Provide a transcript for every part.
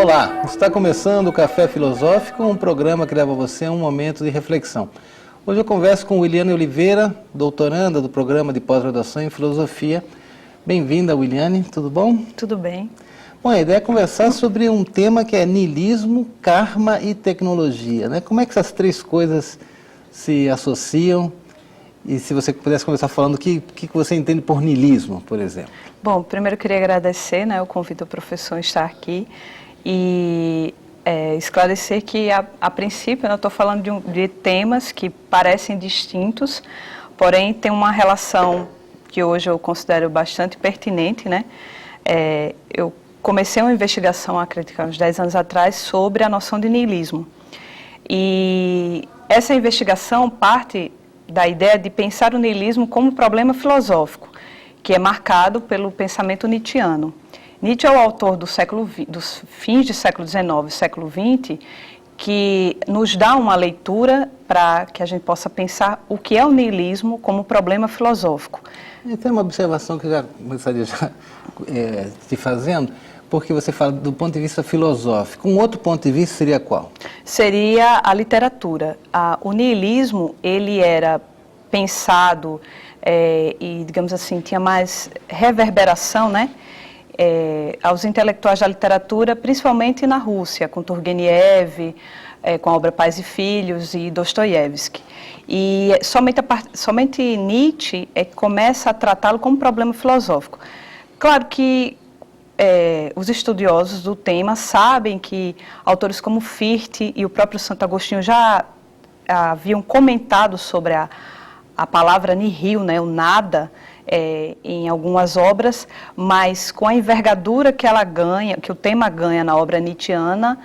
Olá, está começando o Café Filosófico, um programa que leva você a um momento de reflexão. Hoje eu converso com Williane Oliveira, doutoranda do programa de pós-graduação em Filosofia. Bem-vinda, Williane, tudo bom? Tudo bem. Bom, a ideia é conversar sobre um tema que é niilismo, karma e tecnologia, né? Como é que essas três coisas se associam? E se você pudesse começar falando o que você entende por niilismo, por exemplo. Bom, primeiro eu queria agradecer, o convite do professor a estar aqui e esclarecer que, a princípio, eu estou falando de temas que parecem distintos, porém tem uma relação que hoje eu considero bastante pertinente, né? Eu comecei uma investigação, acredito que há uns 10 anos atrás, sobre a noção de niilismo. E essa investigação parte da ideia de pensar o niilismo como problema filosófico, que é marcado pelo pensamento nietzschiano. Nietzsche é o autor dos fins do século XIX e século XX, que nos dá uma leitura para que a gente possa pensar o que é o niilismo como problema filosófico. E tem uma observação que eu já gostaria de fazendo, porque você fala do ponto de vista filosófico. Um outro ponto de vista seria qual? Seria a literatura. O niilismo, ele era pensado e, digamos assim, tinha mais reverberação, né? Aos intelectuais da literatura, principalmente na Rússia, com Turgenev, com a obra Pais e Filhos e Dostoiévski. E somente Nietzsche começa a tratá-lo como problema filosófico. Claro que os estudiosos do tema sabem que autores como Fichte e o próprio Santo Agostinho já haviam comentado sobre a palavra nihil, né, o nada, em algumas obras, mas com a envergadura que ela ganha, que o tema ganha na obra nietzschiana,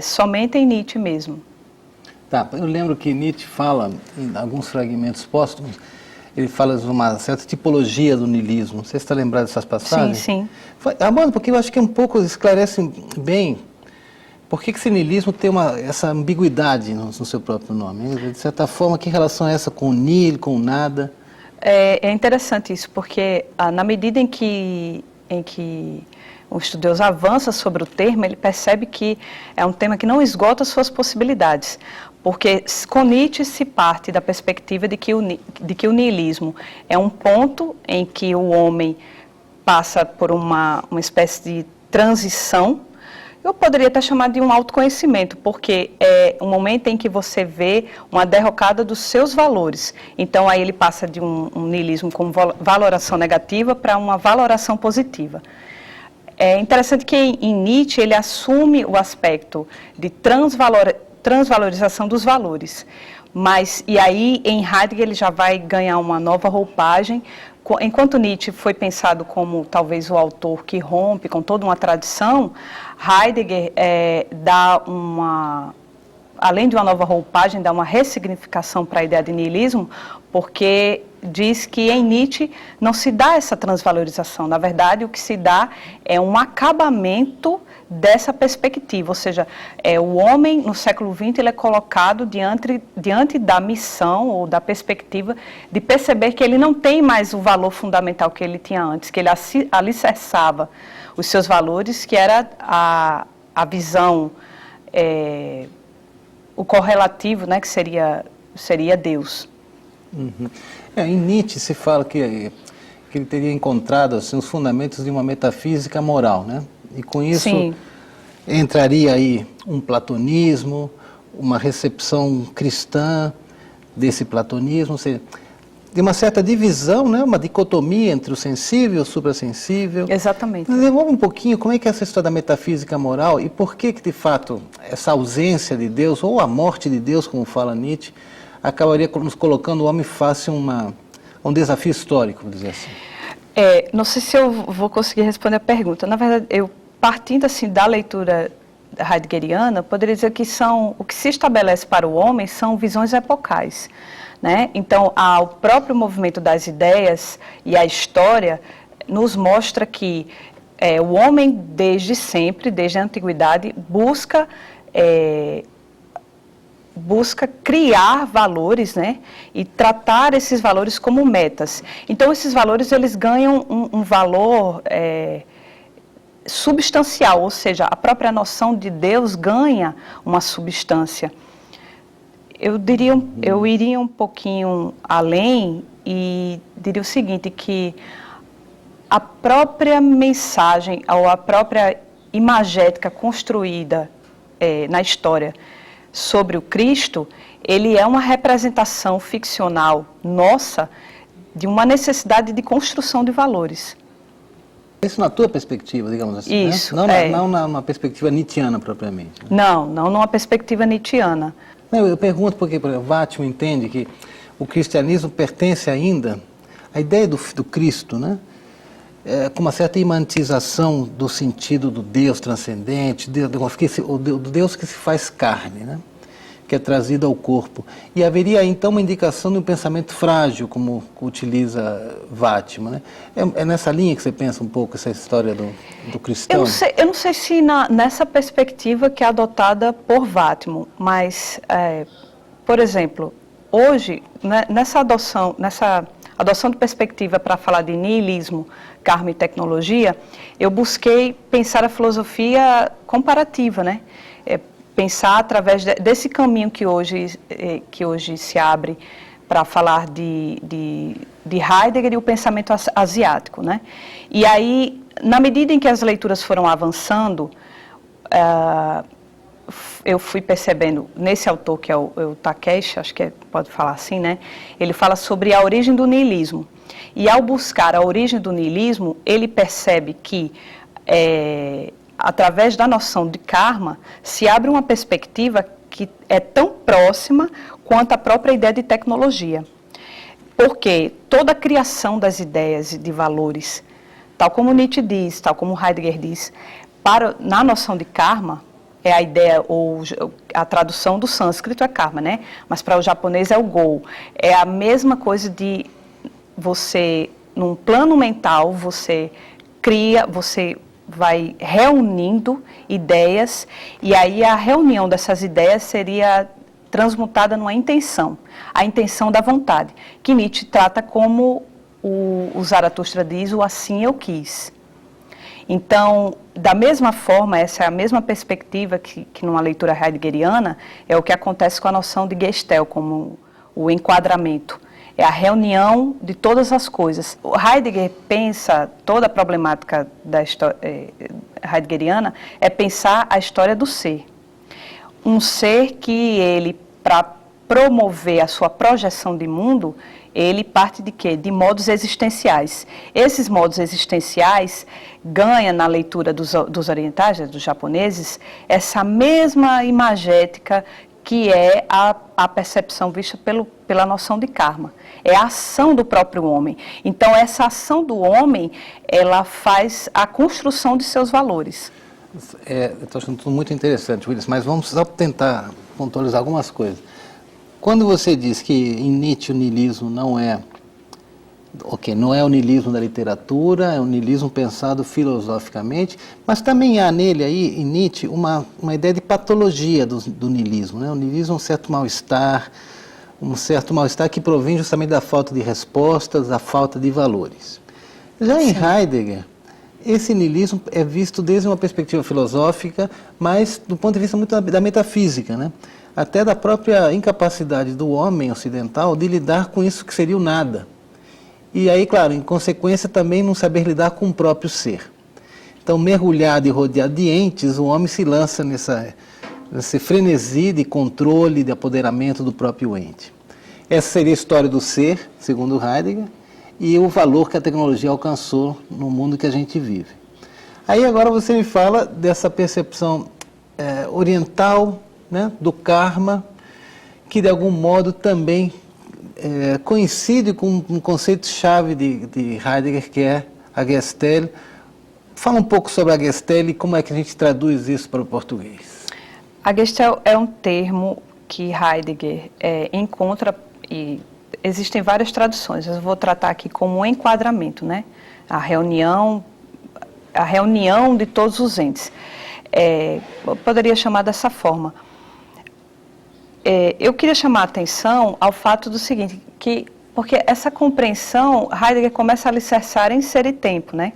somente em Nietzsche mesmo. Tá, eu lembro que Nietzsche fala, em alguns fragmentos póstumos, ele fala de uma certa tipologia do niilismo. Você está lembrado dessas passagens? Sim, sim. Mano, porque eu acho que um pouco esclarece bem por que esse niilismo tem essa ambiguidade no seu próprio nome. De certa forma, que relação é essa com o nihil, com o nada? É interessante isso, porque na medida em que o estudioso avança sobre o termo, ele percebe que é um tema que não esgota suas possibilidades, porque com Nietzsche se parte da perspectiva de que o niilismo é um ponto em que o homem passa por uma espécie de transição. Eu poderia até chamar de um autoconhecimento, porque é um momento em que você vê uma derrocada dos seus valores. Então, aí ele passa de um niilismo com valoração negativa para uma valoração positiva. É interessante que em Nietzsche ele assume o aspecto de transvalorização dos valores. E aí, em Heidegger, ele já vai ganhar uma nova roupagem. Enquanto Nietzsche foi pensado como talvez o autor que rompe com toda uma tradição, Heidegger além de uma nova roupagem, dá uma ressignificação para a ideia de niilismo, porque diz que em Nietzsche não se dá essa transvalorização. Na verdade, o que se dá é um acabamento dessa perspectiva, ou seja, o homem no século XX ele é colocado diante da missão ou da perspectiva de perceber que ele não tem mais o valor fundamental que ele tinha antes, que ele alicerçava os seus valores, que era a visão, o correlativo, né, que seria Deus. Uhum. Em Nietzsche se fala que ele teria encontrado assim, os fundamentos de uma metafísica moral, né? E com isso Sim. entraria aí um platonismo, uma recepção cristã desse platonismo, ou seja, de uma certa divisão, né? Uma dicotomia entre o sensível e o suprassensível. Exatamente. Mas devolve um pouquinho como é que é essa história da metafísica moral e por que de fato essa ausência de Deus, ou a morte de Deus, como fala Nietzsche, acabaria nos colocando o homem face a um desafio histórico, vamos dizer assim. Não sei se eu vou conseguir responder a pergunta. Na verdade, partindo assim da leitura heideggeriana, poderia dizer que o que se estabelece para o homem são visões epocais, né? Então, o próprio movimento das ideias e a história nos mostra que o homem, desde sempre, desde a antiguidade, busca criar valores, né, e tratar esses valores como metas. Então, esses valores, eles ganham um valor substancial, ou seja, a própria noção de Deus ganha uma substância. Eu iria um pouquinho além e diria o seguinte, que a própria mensagem ou a própria imagética construída na história sobre o Cristo, ele é uma representação ficcional nossa de uma necessidade de construção de valores. Isso na tua perspectiva, digamos assim, Isso, né? Não na perspectiva nietzschiana propriamente. Né? Não numa perspectiva nietzschiana. Eu pergunto porque, por exemplo, Vattimo entende que o cristianismo pertence ainda à ideia do Cristo, né? Com uma certa imantização do sentido do Deus transcendente, do Deus que se faz carne, né? Que é trazido ao corpo. E haveria então uma indicação de um pensamento frágil, como utiliza Vattimo, né? É nessa linha que você pensa um pouco essa história do cristão? Eu não sei se nessa perspectiva que é adotada por Vattimo, mas, por exemplo, hoje, né, nessa adoção de perspectiva para falar de niilismo, karma e tecnologia, eu busquei pensar a filosofia comparativa, né? Pensar através desse caminho que hoje se abre para falar de Heidegger e o pensamento asiático, né? E aí, na medida em que as leituras foram avançando, eu fui percebendo, nesse autor que é o Takeshi, acho que pode falar assim, né? Ele fala sobre a origem do niilismo. E ao buscar a origem do niilismo, ele percebe que através da noção de karma, se abre uma perspectiva que é tão próxima quanto a própria ideia de tecnologia. Porque toda a criação das ideias e de valores, tal como Nietzsche diz, tal como Heidegger diz, na noção de karma, é a ideia, ou a tradução do sânscrito é karma, né? Mas para o japonês é o go. É a mesma coisa de você, num plano mental, você cria, você vai reunindo ideias, e aí a reunião dessas ideias seria transmutada numa intenção, a intenção da vontade, que Nietzsche trata como o Zaratustra diz, o assim eu quis. Então, da mesma forma, essa é a mesma perspectiva que numa leitura heideggeriana, é o que acontece com a noção de Gestalt, como o enquadramento. É a reunião de todas as coisas. O Heidegger pensa, toda a problemática da história heideggeriana é pensar a história do ser. Um ser que ele, para promover a sua projeção de mundo, ele parte de quê? De modos existenciais. Esses modos existenciais ganham na leitura dos orientais, dos japoneses, essa mesma imagética que é a percepção vista pela noção de karma. É a ação do próprio homem. Então, essa ação do homem, ela faz a construção de seus valores. Eu estou achando tudo muito interessante, Willis, mas vamos só tentar pontualizar algumas coisas. Quando você diz que em Nietzsche o niilismo não é o niilismo da literatura, é um niilismo pensado filosoficamente, mas também há nele aí, em Nietzsche, uma ideia de patologia do niilismo, né? O niilismo é um certo mal-estar que provém justamente da falta de respostas, da falta de valores. Já em Heidegger, esse niilismo é visto desde uma perspectiva filosófica, mas do ponto de vista muito da metafísica, né? Até da própria incapacidade do homem ocidental de lidar com isso que seria o nada. E aí, claro, em consequência também não saber lidar com o próprio ser. Então, mergulhado e rodeado de entes, o homem se lança nesse frenesi de controle, de apoderamento do próprio ente. Essa seria a história do ser, segundo Heidegger, e o valor que a tecnologia alcançou no mundo que a gente vive. Aí agora você me fala dessa percepção oriental, né, do karma, que de algum modo também coincide com um conceito-chave de Heidegger, que é a Gestalt. Fala um pouco sobre a Gestalt e como é que a gente traduz isso para o português. A Gestalt é um termo que Heidegger encontra, e existem várias traduções, eu vou tratar aqui como um enquadramento, né? A reunião de todos os entes. Eu poderia chamar dessa forma. Eu queria chamar a atenção ao fato do seguinte, porque essa compreensão, Heidegger começa a alicerçar em ser e tempo, né?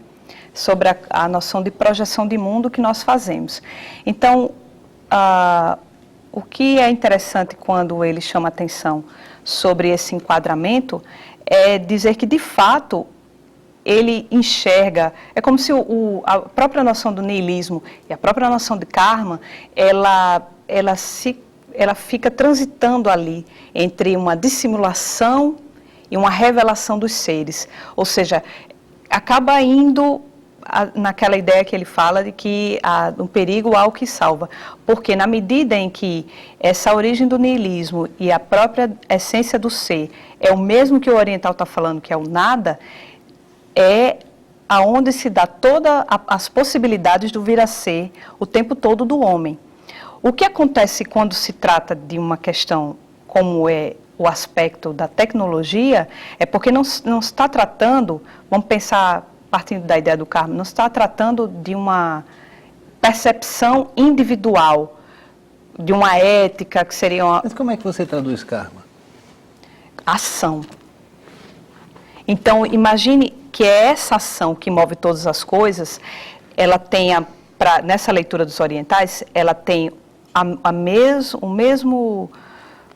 sobre a noção de projeção de mundo que nós fazemos. Então, o que é interessante quando ele chama atenção sobre esse enquadramento é dizer que, de fato, ele enxerga, é como se a própria noção do niilismo e a própria noção de karma, ela fica transitando ali entre uma dissimulação e uma revelação dos seres. Ou seja, acaba indo naquela ideia que ele fala de que no perigo há o que salva. Porque na medida em que essa origem do niilismo e a própria essência do ser é o mesmo que o oriental está falando, que é o nada, é aonde se dá todas as possibilidades do vir a ser o tempo todo do homem. O que acontece quando se trata de uma questão como é o aspecto da tecnologia, é porque não se está tratando, vamos pensar, partindo da ideia do karma, não se está tratando de uma percepção individual, de uma ética que seria uma... Mas como é que você traduz karma? Ação. Então, imagine que é essa ação que move todas as coisas, ela tem, nessa leitura dos orientais, ela tem o mesmo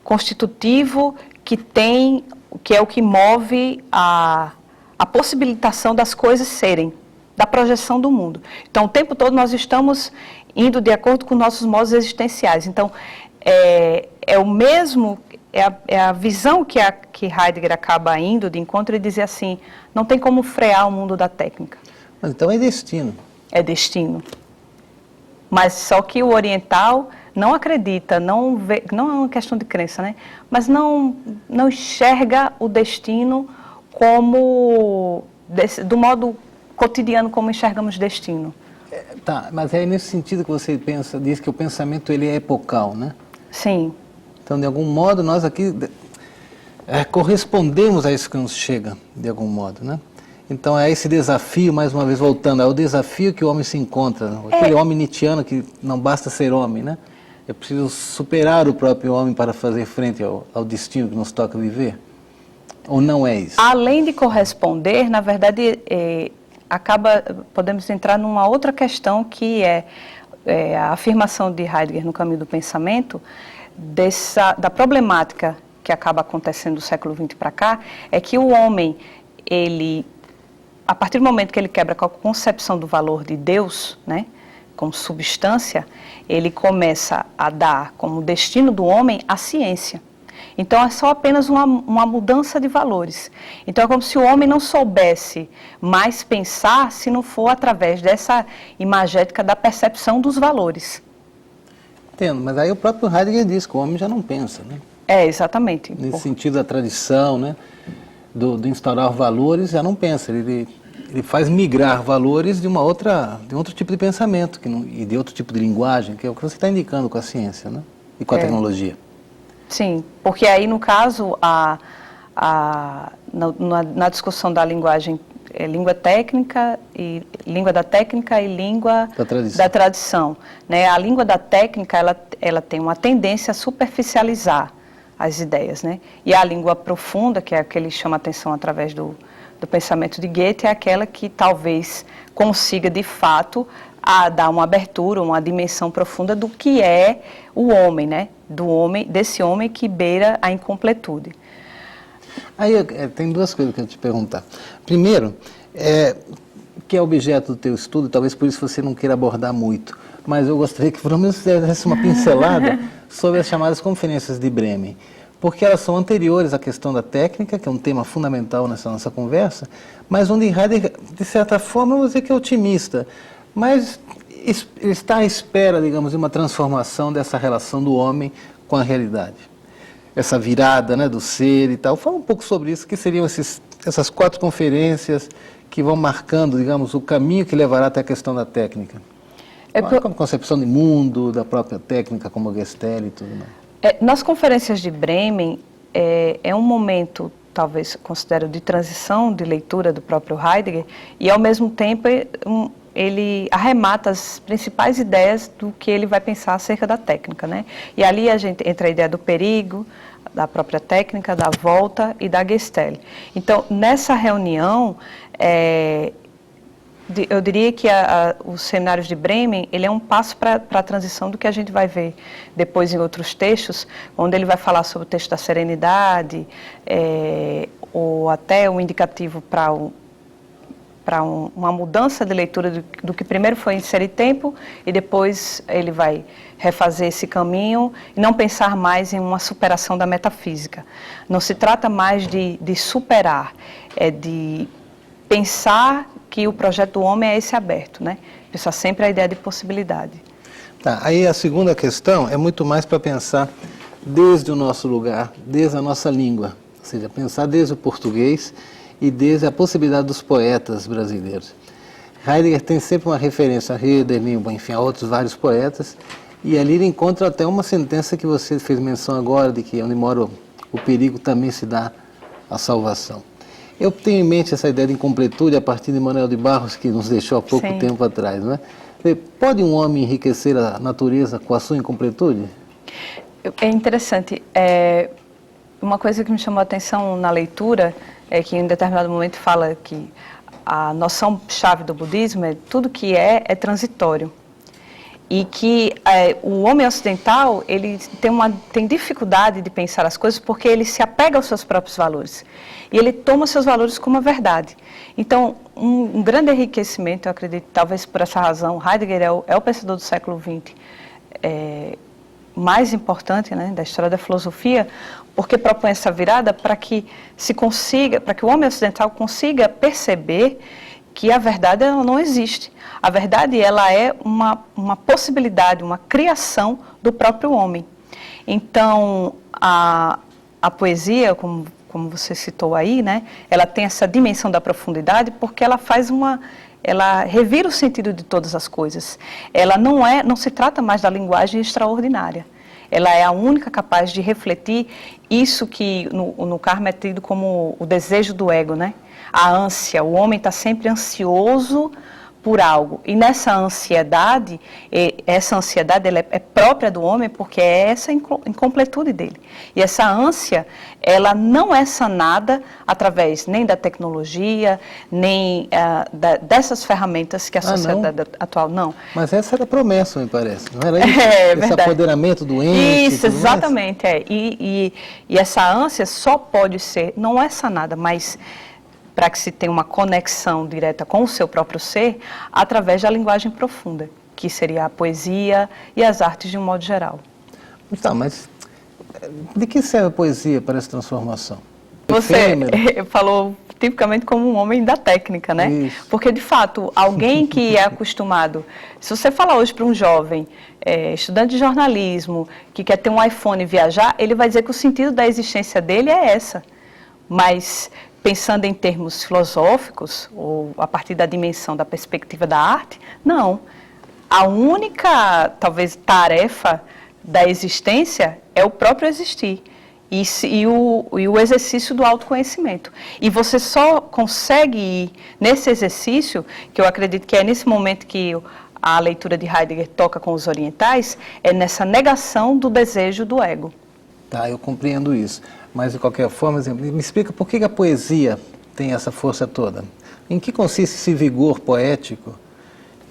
constitutivo que é o que move a possibilitação das coisas serem, da projeção do mundo. Então, o tempo todo nós estamos indo de acordo com nossos modos existenciais. Então, é o mesmo, é a visão que Heidegger acaba indo de encontro e dizer assim, não tem como frear o mundo da técnica. Mas então é destino. É destino. Mas só que o oriental não acredita, não vê, não é uma questão de crença, né? Mas não enxerga o destino como, do modo cotidiano como enxergamos destino. Tá, mas é nesse sentido que você diz que o pensamento ele é epocal, né? Sim. Então, de algum modo, nós aqui correspondemos a isso que nos chega, de algum modo, né? Então, é esse desafio, mais uma vez voltando, é o desafio que o homem se encontra. Aquele homem nietzschiano que não basta ser homem, né? É preciso superar o próprio homem para fazer frente ao destino que nos toca viver? Ou não é isso? Além de corresponder, na verdade, podemos entrar numa outra questão que é a afirmação de Heidegger no Caminho do Pensamento, da problemática que acaba acontecendo do século XX para cá, é que o homem, a partir do momento que ele quebra com a concepção do valor de Deus, né, como substância, ele começa a dar como destino do homem a ciência. Então, é só apenas uma mudança de valores. Então, é como se o homem não soubesse mais pensar se não for através dessa imagética da percepção dos valores. Entendo, mas aí o próprio Heidegger diz que o homem já não pensa, né? Exatamente. Nesse sentido da tradição, né? Do instaurar valores, já não pensa. Ele faz migrar valores de um outro tipo de pensamento e de outro tipo de linguagem, que é o que você está indicando com a ciência, né? E com a tecnologia. Sim, porque aí, no caso, na discussão da linguagem, língua técnica e língua da técnica e língua da tradição, né? A língua da técnica, ela tem uma tendência a superficializar as ideias, né? E a língua profunda, que é a que ele chama atenção através do pensamento de Goethe, é aquela que talvez consiga, de fato, dar uma abertura, uma dimensão profunda do que é o homem, né? Desse homem que beira a incompletude. Aí tem duas coisas que eu quero te perguntar. Primeiro, que é objeto do teu estudo, talvez por isso você não queira abordar muito, mas eu gostaria que pelo menos você desse uma pincelada sobre as chamadas conferências de Bremen, porque elas são anteriores à questão da técnica, que é um tema fundamental nessa nossa conversa, mas onde Heidegger, de certa forma, eu vou dizer que é otimista, mas ele está à espera, digamos, de uma transformação dessa relação do homem com a realidade. Essa virada, né, do ser e tal. Fala um pouco sobre isso, que seriam essas 4 conferências que vão marcando, digamos, o caminho que levará até a questão da técnica. Como concepção de mundo, da própria técnica, como Gestalt e tudo mais. Nas conferências de Bremen, é um momento, talvez considero, de transição de leitura do próprio Heidegger, e ao mesmo tempo ele arremata as principais ideias do que ele vai pensar acerca da técnica, né? E ali entra a ideia do perigo, da própria técnica, da volta e da Gestalt. Então, nessa reunião, eu diria que os Seminários de Bremen, ele é um passo para a transição do que a gente vai ver depois em outros textos, onde ele vai falar sobre o texto da serenidade, ou até um indicativo para uma mudança de leitura do que primeiro foi inserir tempo e depois ele vai refazer esse caminho e não pensar mais em uma superação da metafísica. Não se trata mais de superar, é de pensar que o projeto do homem é esse aberto, né? Pensar sempre a ideia de possibilidade. Tá, aí a segunda questão é muito mais para pensar desde o nosso lugar, desde a nossa língua, ou seja, pensar desde o português e desde a possibilidade dos poetas brasileiros. Heidegger tem sempre uma referência a Hölderlin, enfim, a outros vários poetas, e ali ele encontra até uma sentença que você fez menção agora, de que onde mora o perigo também se dá a salvação. Eu tenho em mente essa ideia de incompletude a partir de Manuel de Barros, que nos deixou há pouco tempo atrás, não é? Pode um homem enriquecer a natureza com a sua incompletude? É interessante. Uma coisa que me chamou a atenção na leitura é que em um determinado momento fala que a noção-chave do budismo é tudo que é transitório. E que o homem ocidental, ele tem dificuldade de pensar as coisas porque ele se apega aos seus próprios valores. E ele toma seus valores como a verdade. Então, um grande enriquecimento, eu acredito, talvez por essa razão, Heidegger é o pensador do século XX mais importante, né, da história da filosofia, porque propõe essa virada para que o homem ocidental consiga perceber que a verdade ela não existe. A verdade ela é uma possibilidade, uma criação do próprio homem. Então, a poesia, como você citou aí, né, ela tem essa dimensão da profundidade porque ela ela revira o sentido de todas as coisas. Ela não se trata mais da linguagem extraordinária. Ela é a única capaz de refletir isso que no Karma é tido como o desejo do ego, né? A ânsia, o homem está sempre ansioso por algo. E nessa ansiedade, essa ansiedade ela é própria do homem porque é essa incompletude dele. E essa ânsia, ela não é sanada através nem da tecnologia, nem dessas ferramentas que a sociedade atual não. Mas essa era a promessa, me parece, não era isso? Esse apoderamento do ente. Isso, exatamente. E essa ânsia só pode ser, não é sanada, mas para que se tenha uma conexão direta com o seu próprio ser, através da linguagem profunda, que seria a poesia e as artes de um modo geral. Tá, mas de que serve a poesia para essa transformação? Você falou tipicamente como um homem da técnica, né? Isso. Porque, de fato, alguém que é acostumado... Se você falar hoje para um jovem, estudante de jornalismo, que quer ter um iPhone e viajar, ele vai dizer que o sentido da existência dele é essa. Mas, pensando em termos filosóficos, ou a partir da dimensão da perspectiva da arte, não. A única, talvez, tarefa da existência é o próprio existir. E o exercício do autoconhecimento. E você só consegue ir nesse exercício, que eu acredito que é nesse momento que a leitura de Heidegger toca com os orientais, é nessa negação do desejo do ego. Tá, eu compreendo isso. Mas, de qualquer forma, me explica por que a poesia tem essa força toda? Em que consiste esse vigor poético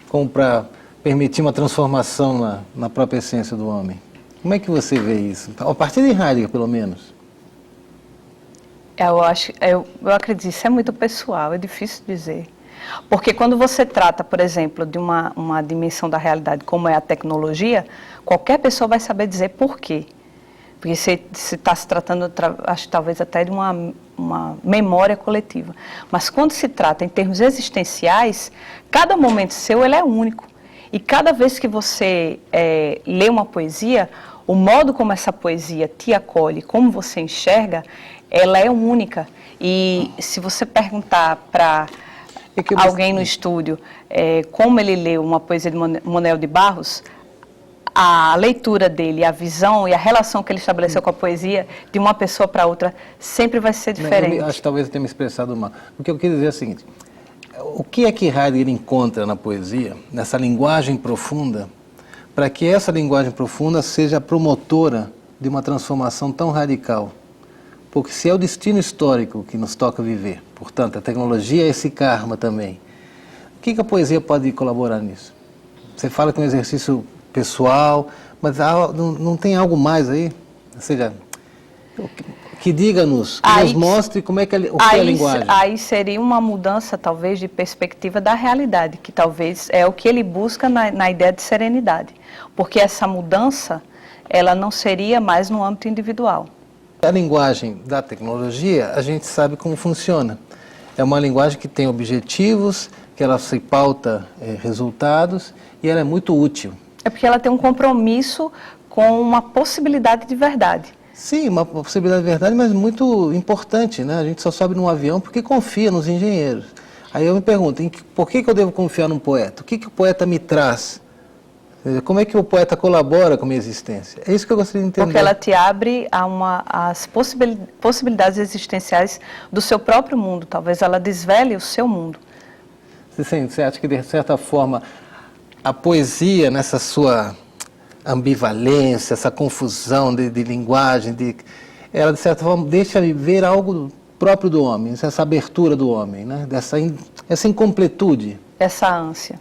como para permitir uma transformação na própria essência do homem? Como é que você vê isso? A partir de Heidegger, pelo menos. Eu acredito, isso é muito pessoal, é difícil dizer. Porque quando você trata, por exemplo, de uma dimensão da realidade como é a tecnologia, qualquer pessoa vai saber dizer por quê. Porque se está se tratando, acho talvez até de uma memória coletiva. Mas quando se trata em termos existenciais, cada momento seu ele é único. E cada vez que você lê uma poesia, o modo como essa poesia te acolhe, como você enxerga, ela é única. E se você perguntar para alguém no estúdio como ele leu uma poesia de Manuel de Barros, a leitura dele, a visão e a relação que ele estabeleceu com a poesia, de uma pessoa para outra, sempre vai ser diferente. Acho que talvez eu tenha me expressado mal. O que eu quis dizer é o seguinte: o que é que Heidegger encontra na poesia, nessa linguagem profunda, para que essa linguagem profunda seja promotora de uma transformação tão radical? Porque se é o destino histórico que nos toca viver, portanto, a tecnologia é esse karma também. O que a poesia pode colaborar nisso? Você fala que é um exercício pessoal, mas não tem algo mais aí? Ou seja, que diga-nos, que nos mostre como é que o que é a linguagem. Aí seria uma mudança, talvez, de perspectiva da realidade, que talvez é o que ele busca na ideia de serenidade. Porque essa mudança, ela não seria mais no âmbito individual. A linguagem da tecnologia, a gente sabe como funciona. É uma linguagem que tem objetivos, que ela se pauta resultados e ela é muito útil. É porque ela tem um compromisso com uma possibilidade de verdade. Sim, uma possibilidade de verdade, mas muito importante, né? A gente só sobe num avião porque confia nos engenheiros. Aí eu me pergunto, por que eu devo confiar num poeta? O que o poeta me traz? Como é que o poeta colabora com a minha existência? É isso que eu gostaria de entender. Porque ela te abre as possibilidades existenciais do seu próprio mundo. Talvez ela desvele o seu mundo. Você acha que, de certa forma, a poesia, nessa sua ambivalência, essa confusão de linguagem, ela, de certa forma, deixa ver algo próprio do homem, essa abertura do homem, né? Essa incompletude. Essa ânsia.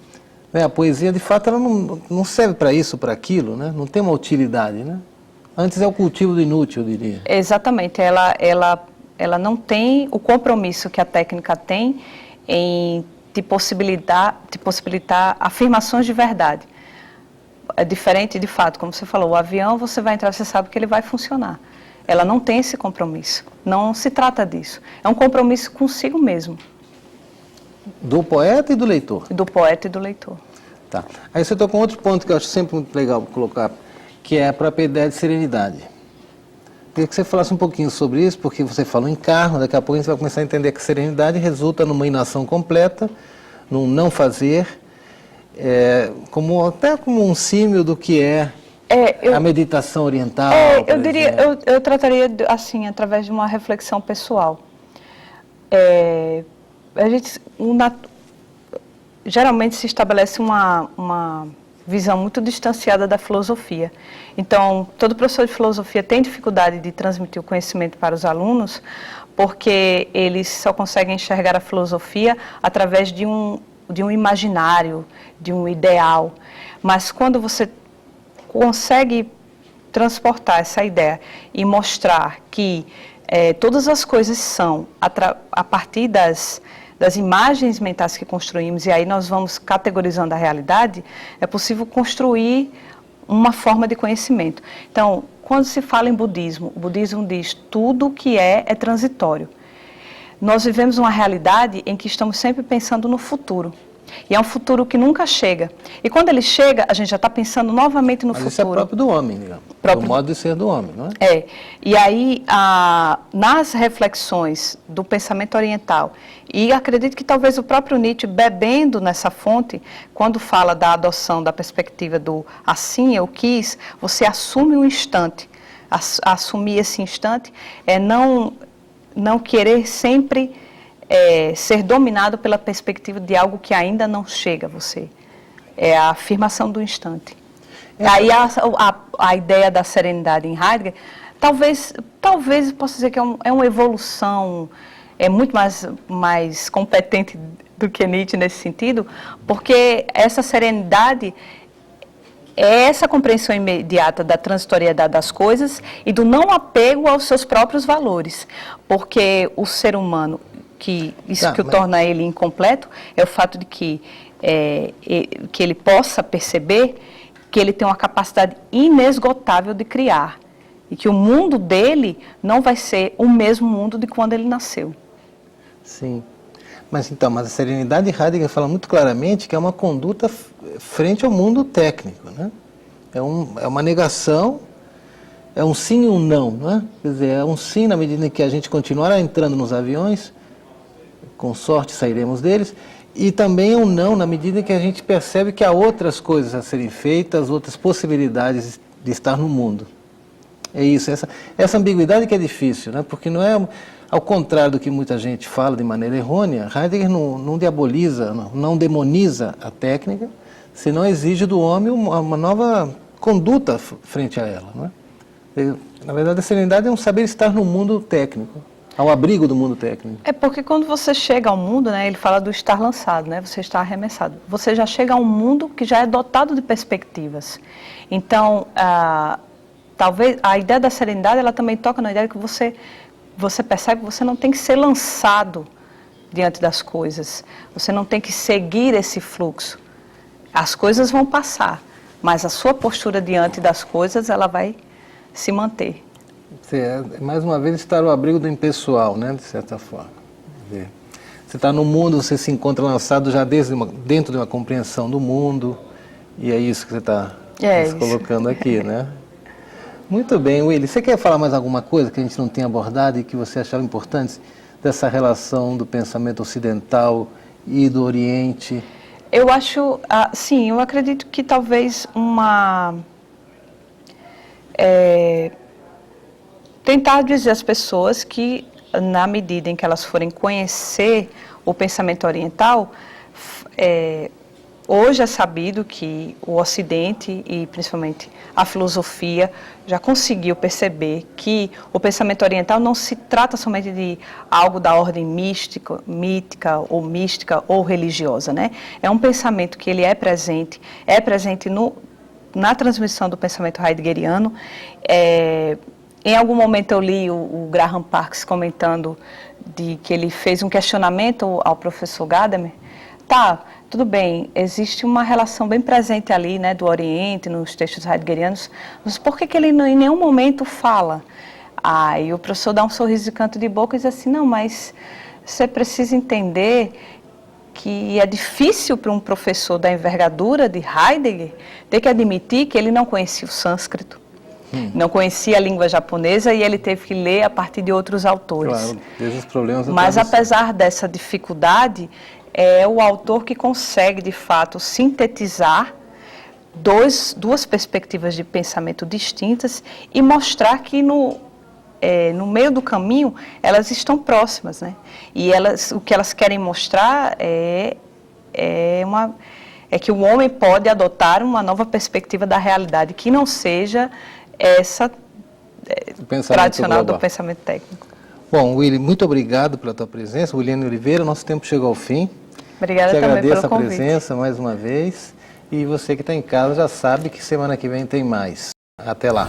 A poesia, de fato, ela não serve para isso, para aquilo, né? Não tem uma utilidade, né? Antes é o cultivo do inútil, eu diria. Exatamente. Ela não tem o compromisso que a técnica tem em te possibilitar afirmações de verdade. É diferente, de fato, como você falou, o avião, você vai entrar, você sabe que ele vai funcionar. Ela não tem esse compromisso. Não se trata disso. É um compromisso consigo mesmo. Do poeta e do leitor. Do poeta e do leitor. Tá. Aí você tocou um outro ponto que eu acho sempre muito legal colocar, que é a própria ideia de serenidade. Queria que você falasse um pouquinho sobre isso, porque você falou em karma, daqui a pouco a gente vai começar a entender que a serenidade resulta numa inação completa, num não fazer, até como um símil do que é a meditação oriental. Eu trataria assim, através de uma reflexão pessoal. Geralmente se estabelece uma visão muito distanciada da filosofia. Então, todo professor de filosofia tem dificuldade de transmitir o conhecimento para os alunos, porque eles só conseguem enxergar a filosofia através de um imaginário, de um ideal. Mas quando você consegue transportar essa ideia e mostrar que todas as coisas são a partir das imagens mentais que construímos, e aí nós vamos categorizando a realidade, é possível construir uma forma de conhecimento. Então, quando se fala em budismo, o budismo diz tudo que é transitório. Nós vivemos uma realidade em que estamos sempre pensando no futuro. E é um futuro que nunca chega. E quando ele chega, a gente já está pensando novamente no futuro. Mas isso é próprio do homem, digamos. Do modo de ser do homem, não é? E aí, nas reflexões do pensamento oriental, e acredito que talvez o próprio Nietzsche, bebendo nessa fonte, quando fala da adoção da perspectiva do assim eu quis, você assume um instante. Assumir esse instante é não querer sempre ser dominado pela perspectiva de algo que ainda não chega a você. É a afirmação do instante. Aí a ideia da serenidade em Heidegger, talvez possa dizer que é uma evolução, é muito mais competente do que Nietzsche nesse sentido, porque essa serenidade é essa compreensão imediata da transitoriedade das coisas e do não apego aos seus próprios valores, porque o ser humano, que o torna ele incompleto, é o fato de que ele possa perceber que ele tem uma capacidade inesgotável de criar e que o mundo dele não vai ser o mesmo mundo de quando ele nasceu. Sim. Mas a serenidade de Heidegger fala muito claramente que é uma conduta frente ao mundo técnico, né? É uma negação, é um sim e um não, né? Quer dizer, é um sim na medida em que a gente continuará entrando nos aviões, com sorte sairemos deles, e também um não na medida em que a gente percebe que há outras coisas a serem feitas, outras possibilidades de estar no mundo. É isso, essa ambiguidade que é difícil, né? Porque não é, ao contrário do que muita gente fala de maneira errônea, Heidegger não diaboliza, não demoniza a técnica, senão exige do homem uma nova conduta frente a ela, não é? Na verdade, a serenidade é um saber estar no mundo técnico. ao abrigo do mundo técnico. É porque quando você chega ao mundo, né, ele fala do estar lançado, né, você está arremessado. Você já chega a um mundo que já é dotado de perspectivas. Então, talvez a ideia da serenidade, ela também toca na ideia que você percebe que você não tem que ser lançado diante das coisas. Você não tem que seguir esse fluxo. As coisas vão passar, mas a sua postura diante das coisas, ela vai se manter. Mais uma vez, estar ao abrigo do impessoal, né, de certa forma. Você está no mundo, você se encontra lançado já dentro de uma compreensão do mundo, e é isso que você está se colocando aqui, né? Muito bem, Willy. Você quer falar mais alguma coisa que a gente não tenha abordado e que você achava importante dessa relação do pensamento ocidental e do Oriente? Eu acho, sim, eu acredito que talvez tentar dizer às pessoas que, na medida em que elas forem conhecer o pensamento oriental, hoje é sabido que o Ocidente e principalmente a filosofia já conseguiu perceber que o pensamento oriental não se trata somente de algo da ordem mítica ou religiosa, né? É um pensamento que ele é presente na transmissão do pensamento heideggeriano. Em algum momento eu li o Graham Parks comentando que ele fez um questionamento ao professor Gadamer. Tá, tudo bem, existe uma relação bem presente ali, né, do Oriente, nos textos heideggerianos, mas por que ele em nenhum momento fala? E o professor dá um sorriso de canto de boca e diz assim, não, mas você precisa entender que é difícil para um professor da envergadura de Heidegger ter que admitir que ele não conhecia o sânscrito, não conhecia a língua japonesa e ele teve que ler a partir de outros autores. Claro, desde os problemas. Mas apesar dessa dificuldade, é o autor que consegue, de fato, sintetizar duas perspectivas de pensamento distintas e mostrar que no meio do caminho elas estão próximas, né? E o que elas querem mostrar é que o homem pode adotar uma nova perspectiva da realidade, que não seja essa tradicional global do pensamento técnico. Bom, Willy, muito obrigado pela tua presença. Williane Oliveira, nosso tempo chegou ao fim. Obrigada também pelo convite. Te agradeço a presença mais uma vez. E você que está em casa já sabe que semana que vem tem mais. Até lá.